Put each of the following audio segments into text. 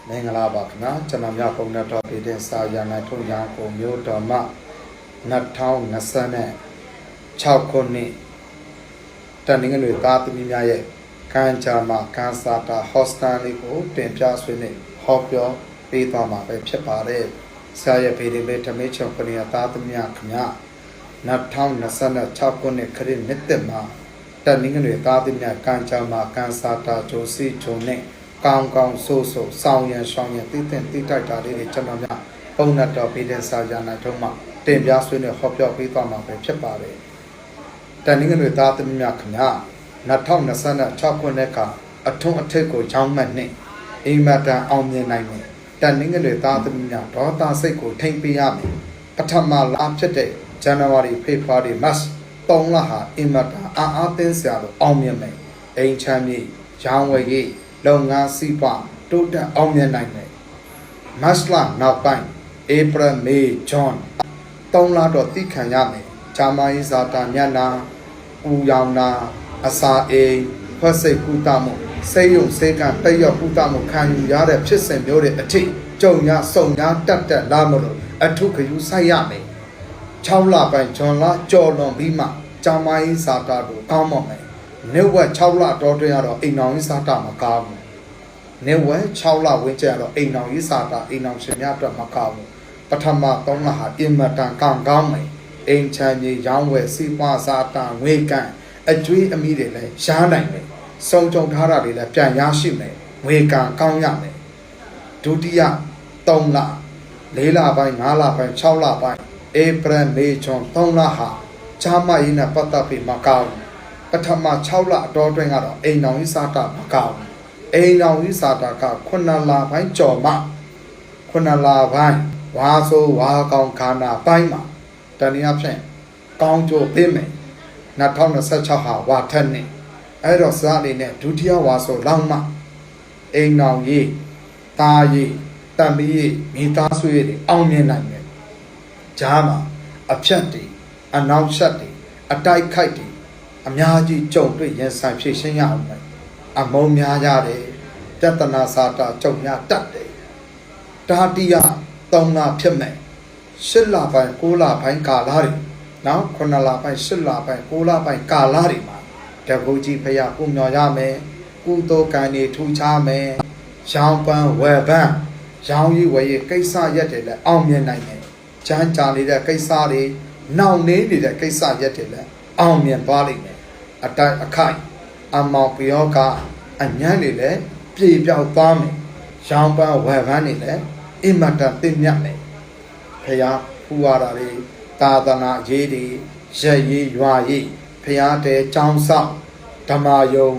မင်္ဂလာပါခင်ဗျာကျွန်တော်များပုံနဲ့တော့ပြည်တဲ့စာရနိုင်ထုံရန်ကိုမြို့တော်မှ2026ခုနှစ်တနင်္ဂနွေသားသမီးများရဲ့ကံကြမ္မာကန်စာတာဟော့စတန်လေးကိုတင်ပြဆွေးနွေးဟောပြောပေးသွားမှာပဲဖြစ်ပါတယ်ဆရာရဲ့ဗီဒီယိုထမေးချုံပရိယသားသမီးများခင်ဗျာ2026ခုနှစ်ခရစ်နှစ်သက်မှာတနင်္ဂနွေသားသမီးများကံကြမ္မာကန်စာတာဂျိုစီဂျုံနဲ့ကောင်းကောင်းဆိုးဆိုးစောင်းရန်ရှောင်းရန်တည်တင်တည်တိုက်တာလေးတွေကျွန်တော်များပုံနဲ့တော့ပြည်တဲ့စာရနိုင်ထုံးမှာတင်ပြဆွေးနွေးဟောပြောပေးသွားမှာပဲဖြစ်ပါတယ်တနင်္ဂနွေသားသမီးများခင်ဗျာ2026ခုနှစ်ကအထွန်းအထက်ကိုချောင်းမှတ်နှင့်အိမ်မတန်အောင်မြင်နိုင်မယ်တနင်္ဂနွေသားသမီးများဒေါသစိတ်ကိုထိမ့်ပေးရမယ်ပထမလဖြစ်တဲ့ဇန်နဝါရီဖေဖော်ဝါရီမတ်3လဟာအိမ်မတန်အားသင်းစရာလို့အောင်မြင်မယ်အိမ်ချမ်းမြေရောင်းဝယ်ရေးလုပ်ငန်းစီးပွားတိုးတက်အောင်မြင်နိုင်မယ်မတ်လနောက်ပိုင်းဧပြီမေဇွန်3လတော့သိခံရမယ်ဂျာမာရေးဇာတာညနာပူရောင်နာအစာအိမ်ဖွက်စိတ်ကုသမှုစိတ်ယုံစိတ်ကတက်ရောက်ကုသမှုခံယူရတဲ့ဖြစ်စဉ်မျိုးတွေအထိကြုံရဆုံရတက်လာမလို့အထုခယူဆိုင်ရမယ်6လပိုင်းဇွန်လကြော်လွန်ပြီးမှဂျာမာရေးဇာတာကိုကောင်းမမယ်နေဝက်6လတော်တွင်ရတော့အိမ်အောင်ရေးဇာတာမကောင်းဘူးနေဝက်6လဝန်းကျင်တော့အိမ်အောင်ရေးဇာတာအိမ်အောင်ရှင်များအတွက်မကောင်းဘူးပထမ3လဟာအင်မတန်ကောင်းမယ်အိမ်ချမ်းမြေရောင်းဝယ်စီးပွားဇာတာငွေကန်အကျွေးအမိတွေလည်းရှားနိုင်မယ်စုံကြုံထားတာတွေလည်းပြန်ရရှိမယ်ငွေကန်ကောင်းရမယ်ဒုတိယ3လ4လပိုင်း5လပိုင်း6လပိုင်းဧပြီမေဇွန်3လဟာဂျာမရေးနဲ့ပတ်သက်ပြီးမကောင်းပထမ6လအတော်တွင်ကတော့အိမ်အောင်ရေးဇာတာမကောင်းအိမ်အောင်ရေးဇာတာက9လပိုင်းကျော်မှ9လပိုင်းဝါဆိုဝါကောင်ခန္ဓာပိုင်းမှာတနည်းအားဖြင့်ကောင်းကျိုးပေးမယ်2026ဟာဝါထက်နဲ့အဲ့တော့စားအနေနဲ့ဒုတိယဝါဆိုလောက်မှအိမ်အောင်ရေးတာရေးတံမီးရေးမိသားစုရေးတွေအောင်မြင်နိုင်တယ်ဂျားမှာအဖြတ်တွေအနောက်ရှက်တွေအတိုက်ခိုက်တွေအများကြီးကြုံတွေ့ရင်ဆိုင်ဖြည့်ရှင်းရအောင်မယ်အမုံများကြတယ်ပြဿနာစာတာကြုံရတတ်တယ်တာတိယ3လဖြစ်မယ်8လပိုင်း9လပိုင်းကာလတွေနော်9လပိုင်း8လပိုင်း9လပိုင်းကာလတွေမှာတကူကြီးဖရာကိုမျော်ရမယ်ကုသိုလ်ကံတွေထူခြားမယ်ရောင်းပန်းဝယ်ပန်းရောင်းရေးဝယ်ရေးကိစ္စရက်တွေလည်းအောင်မြင်နိုင်တယ်ချမ်းသာနေတဲ့ကိစ္စတွေနှောင့်နှေးနေတဲ့ကိစ္စရက်တွေလည်းအောင်မြင်သွားလိမ့်မယ်အတိုက်အခိုက်အမောင်ပြောကအညံ့တွေလည်းပြေပြောက်သွားမယ်ရောင်းပန်းဝယ်ပန်းတွေလည်းအင်မတန်သိမြတ်မယ်ဖရာဖူရတာတွေသာသနာရေးတွေရက်ရေးရွာရေးဖရာတဲចောင်းဆောင်ဓမ္မယုံ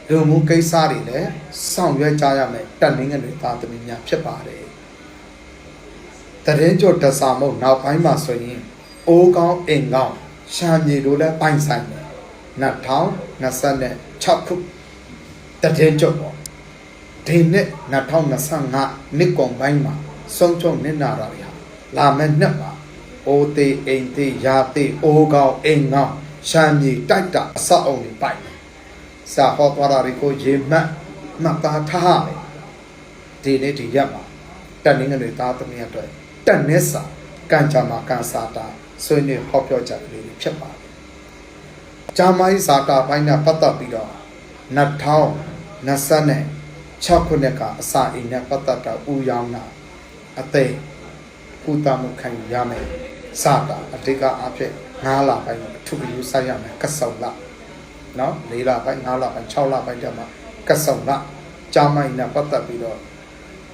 လူမှုကိစ္စတွေလည်းဆောင်ရွက်ကြရမယ်တနင်္ဂနွေသားသမီးများဖြစ်ပါတယ်တရင်ကျော်တဆာမုတ်နောက်ပိုင်းမှာဆိုရင်အိုးကောင်းအိမ်ကောင်းရှာမြေတို့လည်းပိုင်ဆိုင်တယ်2026ခုတရင်ကျော်ပေါ့ဒီနှစ်2025နှစ်ကုန်ပိုင်းမှာဆုံးချုံနစ်နာတာတွေဟာလာမယ့်နှစ်မှာအိုးသေးအိမ်သေးရာသေးအိုးကောင်းအိမ်ကောင်းရှာမြေတိုက်တာအဆောက်အုံတွေပိုင်စာဟောသွားတာတွေကိုရေမှတ်သားထားမယ်ဒီနေ့ဒီရက်မှာတနင်္ဂနွေသားသမီးအတွက်တက်နစ်စာကံကြမ္မာကန်စာတာဆွေးနွေးဟောပြောကြကလေးတွေဖြစ်ပါတယ်ဂျာမိုင်းစာတာပိုင်းနဲ့ပတ်သက်ပြီးတော့2026ခုနှစ်ကအစာအိမ်နဲ့ပတ်သက်တာဥရောင်းတာအသေးကုသမှုခံယူရမယ်စာတာအတိတ်ကအဖြစ်9လပိုင်းအထုပ်ယူဆိုင်ရမယ်ကဆုံလနော်4လပိုင်း5လပိုင်း6လပိုင်းတည်းမှာကဆုံလဂျာမိုင်းနဲ့ပတ်သက်ပြီးတော့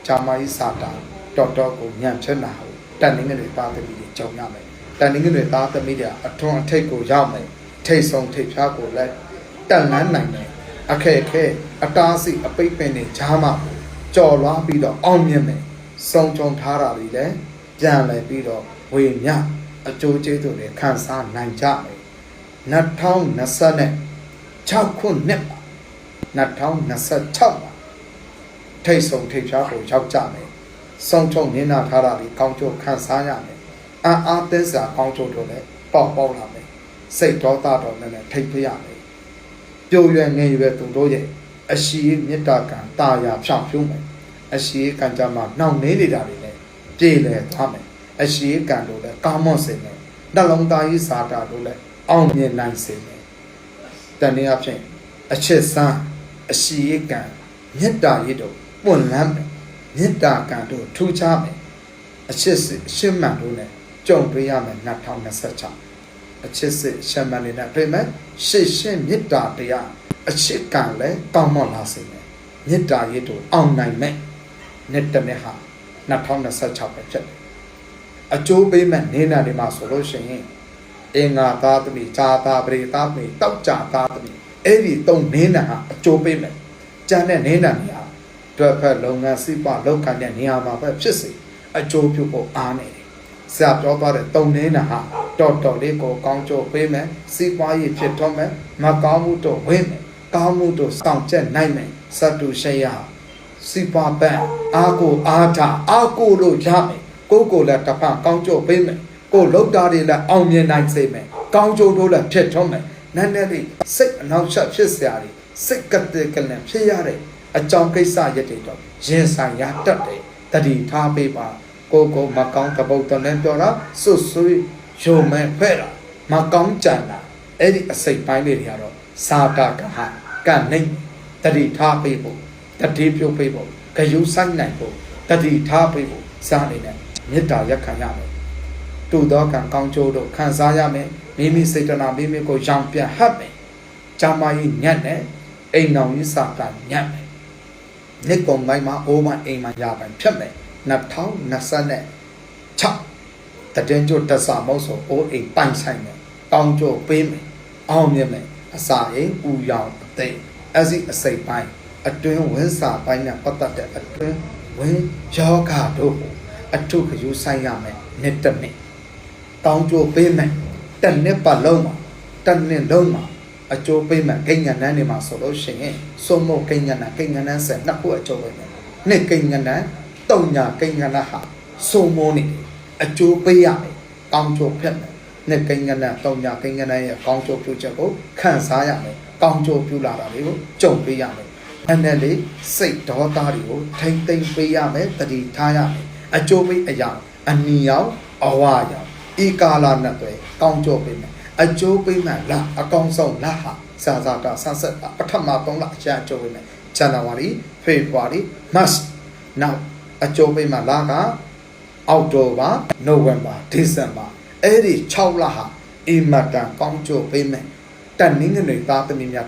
ဂျာမိုင်းစာတာတော်ကိုညံ့ချင်တာဟုတ်တန်ငင်တွေသားသမီးတွေကြုံရမယ်တန်ငင်တွေသားသမီးတွေအထွန်းအထိပ်ကိုရောက်မယ်ထိတ်ဆုံးထိတ်ဖြားကိုလည်းတက်လန်းနိုင်တယ်အခက်ခဲအတားစီအပိတ်ပင်တွေဂျားမှာကြော်လွားပြီးတော့အောင်မြင်မယ်စုံကြုံထားတာတွေလည်းပြန်လည်ပြီးတော့ဝေမြအကျိုးကျေးဇူးတွေခံစားနိုင်ကြမယ်2026ခုနှစ်2026မှာထိတ်ဆုံးထိတ်ဖြားကိုရောက်ကြမယ်စုံချုံနင်းနာထားတာတွေကောင်းကျိုးခံစားရမယ်အားသင်းစာကောင်းကျိုးတို့လည်းပေါက်လာမယ်စိတ်ဒေါသတော်နဲ့ထိတ်ပြရမယ်ပြိုရွယ်ငယ်ရွယ်သူတို့ရဲ့အရှိမေတ္တာကံတာယာဖြောင့်ဖြိုးမယ် အရှိကံကြမှာနှောင့်နှေးနေတာတွေလည်းပြေလည်သွားမယ်အရှိကံတို့လည်းကောင်းမွန်စေမယ်နှလုံးသားကြီးစာတာတို့လည်းအောင်မြင်နိုင်စေမယ်တနည်းအားဖြင့်အချစ်စမ်းအရှိကံမေတ္တာရည်တို့ပွင့်လန်းမယ်မေတ္တာကံတို့ထူးခြားမယ်အချစ်စစ်အရှင်းမှန်တို့နဲ့ကြုံတွေ့ရမယ်2026အချစ်စစ်ရှမ်းမှန်နဲ့တွေ့မယ်ရှေ့ရှင်းမေတ္တာတရားအချစ်ကံလည်းကောင်းမွန်လာစေမယ်မေတ္တာရည်တို့အောင်နိုင်မယ်နှစ်တနေ့ဟာ2026ပဲဖြစ်တယ်အကျိုးပေးမဲ့နေနာဒီမှာဆိုလို့ရှိရင်အင်္ဂါသားသမီးဇာတာပရိသသမီးတောက်ကြသားသမီးအဲ့ဒီသုံးနေနာဟာအကျိုးပေးမယ်ကျန်တဲ့နေနာနေရာတွေ့ဖက်လုပ်ငန်းစီးပွားလုပ်ကိုင်တဲ့နေရာမှာပဲဖြစ်စေအကျိုးပြုဖို့အားနေတယ်ဆရာပြောသွားတဲ့သုံးနေနာဟာတော်တော်လေးကိုကောင်းကျိုးပေးမယ်စီးပွားရေးဖြစ်တော့မယ်မကောင်းမှုတော့ဝင်းမယ်ကောင်းမှုတော့စောင့်ကြက်နိုင်မယ်စတုရှိယစီပွားပန်းအာကိုအားထားအာကိုလို့ရမယ်ကိုလည်းတစ်ဖက်ကောင်းကျိုးပေးမယ်ကိုလောက်တာတွေလည်းအောင်မြင်နိုင်စေမယ်ကောင်းကျိုးတို့လည်းဖြစ်ထုံးမယ်နည်းနည်းလေးစိတ်အနှောင့်အယှက်ဖြစ်စရာတွေစိတ်ကတဲ့ကလည်းဖြစ်ရတဲ့အကြောင်းကိစ္စရက်တွေတော့ရင်ဆိုင်ရတတ်တယ်တတိထားပေးပါကိုမကောင်းတပုတ်တလည်းပြောတာစွတ်ဆွေးယုံမဲ့ဖဲ့တာမကောင်းကြံတာအဲ့ဒီအစိတ်ပိုင်းလေးတွေကတော့စာတာကဟာကနေတတိထားပေးဖို့တတိပြုတ်ပေးဖို့ဂယုဆိုင်နိုင်ဖို့တတိထားပေးဖို့စားနေတယ်မေတ္တာရက်ခံရမယ်တူသောကံကောင်းကျိုးတို့ခံစားရမယ်မိမိစိတ်တနာမိမိကိုရောင်ပြန်ဟပ်မယ်ဂျာမာကြီးညံ့တယ်အိမ်တော်ကြီးစာကညံ့မယ်နှစ်ကုန်ပိုင်းမှာအိုးမအိမ်မှာရပိုင်ဖြစ်မယ်2026တတင်းကျိုးတဆာမောက်ဆိုအိုးအိမ်ပိုင်ဆိုင်မယ်ကောင်းကျိုးပေးမယ်အောင်မြင်မယ်အစာအိမ်ဥရောင်အသိအဲ့ဒီအစိတ်ပိုင်းအတွင်းဝင်းစာပိုင်းနဲ့ပတ်သက်တဲ့အတွင်းဝင်းယောဂတို့အထုခယူဆိုင်ရမယ်နှစ်တနှစ်ကောင်းကျိုးပေးမယ်တနှစ်ပတ်လုံးမှာတနှစ်လုံးမှာအကျိုးပေးမယ်ကိညာဏန်းတွေမှာဆိုလို့ရှိရင်စုံမကိညာဏန်းဆက်နှစ်ခုအကျိုးပေးမယ်နှစ်ကိညာဏန်းတုံညာကိညာဏဟာစုံမနေတယ်အကျိုးပေးရမယ်ကောင်းကျိုးဖြစ်မယ်နှစ်ကိညာဏတုံညာကိညာဏရဲ့ကောင်းကျိုးပြုချက်ကိုခံစားရမယ်ကောင်းကျိုးပြုလာတာတွေကိုကြုံပေးရမယ်အဲ့ဒီစိတ်ဒေါသတွေကိုထိမ့်သိမ့်ပေးရမယ်တတိထားရမယ်အကျိုးပေးအရာအနီရောက်အဝါရောက်ဤကာလနဲ့တွေကောင်းကျိုးပေးမယ်အကျိုးပေးမှလားအကောင်းဆုံးလားဟာစာစာတာဆန်းဆက်ပထမ3လအကျအကျိုးပေးမယ်ဇန်နဝါရီဖေဖော်ဝါရီမတ်နောက်အကျိုးပေးမှလားကအောက်တိုဘာနိုဝင်ဘာဒီဇင်ဘာအဲ့ဒီ6လဟာအင်မတန်ကောင်းကျိုးပေးမယ်တန်နင်းငွေသားသမီးများ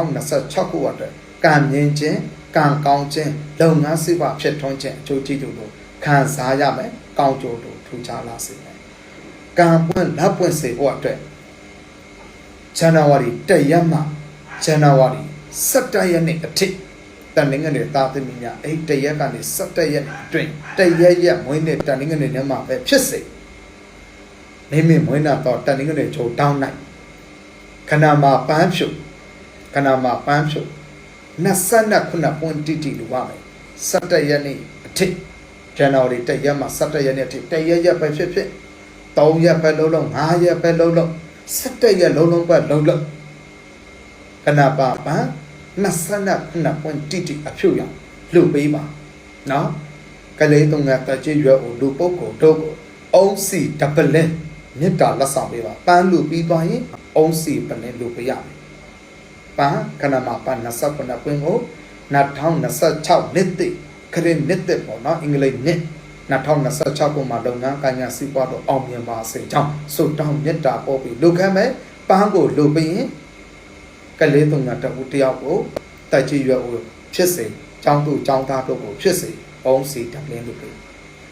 2026ခုအတွက်ကံမြင်ခြင်းကံကောင်းခြင်းလုပ်ငန်းစီးပွားဖြစ်ထွန်းခြင်းအကျိုးကျေးဇူးတို့ခံစားရမယ်ကောင်းကျိုးတို့ထူးခြားလာစေမယ်ကံပွင့်လက်ပွင့်စေဖို့အတွက်ဇန်နဝါရီ1ရက်မှဇန်နဝါရီ17ရက်နေ့အထိတန်နင်းငွေသားသမီးများအဲ့1ရက်ကနေ17ရက်အတွင်း1ရက်မွေးနေ့တန်နင်းငွေနဲ့မှပဲဖြစ်စေမိမွေးနာတော့တန်နင်းငွေချိုးတောင်းနိုင်ခဏမှာပန်းဖြုတ်29ပွင့်တီလူပါမယ်17ရက်နေ့အထိဇန်နဝါရီ1ရက်မှ17ရက်နေ့အထိ1ရက်ပဲဖြစ်3ရက်ပဲလုံး5ရက်ပဲလုံး17ရက်လုံးပဲလုံးခဏပါပန်း29ပွင့်တီအဖြူရလှုပ်ပေးပါနော်ကလေးတုံးကတကြွရွယ်ကိုလူပုတ်ကိုတို့ကိုအုံးစီဒပလင်းမြစ်တာလက်ဆောင်ပေးပါပန်းလူပြီးသွားရင်အုံးစီပလင်းလူပေးရမယ်ပန်းခဏမှာပန်း29ပွင့်ကို2026နှစ်တိခရစ်နှစ်တိပေါ့နော်အင်္ဂလိပ်နှစ်2026ခုမှာလုပ်ငန်းကိုင်ညာစီးပွားတော့အောင်မြင်ပါစေကြောင်းဆုတောင်းမြတ်တာပို့ပြီးလူခံမဲ့ပန်းကိုလူပြီးရင်ကလေးတုံးကတဦးတယောက်ကိုတိုက်ကြည့်ရွယ်ကိုဖြစ်စေကျောင်းသူကျောင်းသားတို့ကိုဖြစ်စေအုံးစီတပလင်းလူပြီး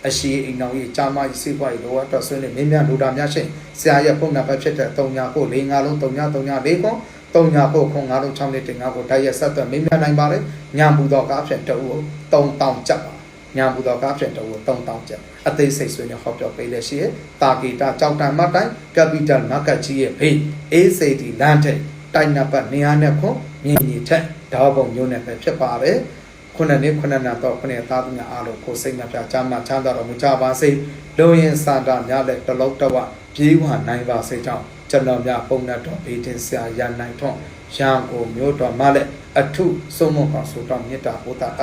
အရှိအိမ်တော်ကြီးကြာမကြီးစီးပွားရေးလိုအပ်တော့ဆွေးနေမင်းများလူတာများရှင်ဆရာရဲ့ပုံနာပဲဖြစ်တဲ့3ညာကို4 5လုံး3ညာ3ညာ4ခု3ညာကို9 5လုံး6နှစ်တင်5ကိုတိုက်ရက်ဆက်သွယ်မင်းများနိုင်ပါလေညာဘူးတော်ကားဖြင့်တူကို3000ကျပ်ပါညာဘူးတော်ကားဖြင့်တူကို3000ကျပ်အသေးစိတ်ဆွေးနေဟောပြောပေးလက်ရှိရဲ့တာဂီတာကြောက်တန်မတိုင်း Capital Market ကြီးရဲ့ဘေး ACD လမ်းထက်တိုက်နပ်ပတ်နေရာနဲ့ခွန်မြင်းကြီးထက်ဓာတ်ပုံမျိုးနဲ့ပဲဖြစ်ပါပဲခုနှစ်နှစ်တော့ခုနှစ်သားသမီးအားလုံးကိုစိတ်နှပြချမ်းသာတော်မူကြပါစေလုံရင်စာတာများလက်တလုံးတဝပြေးဝနိုင်ပါစေကြောင်းကျွန်တော်များပုံနဲ့တော်ဘေးတင်ဆရာရန်နိုင်ထွန်းရန်ကိုမျိုးတော်မှလည်းအထုဆုံးမကောင်းဆိုတော့မြတ်တာဘုရား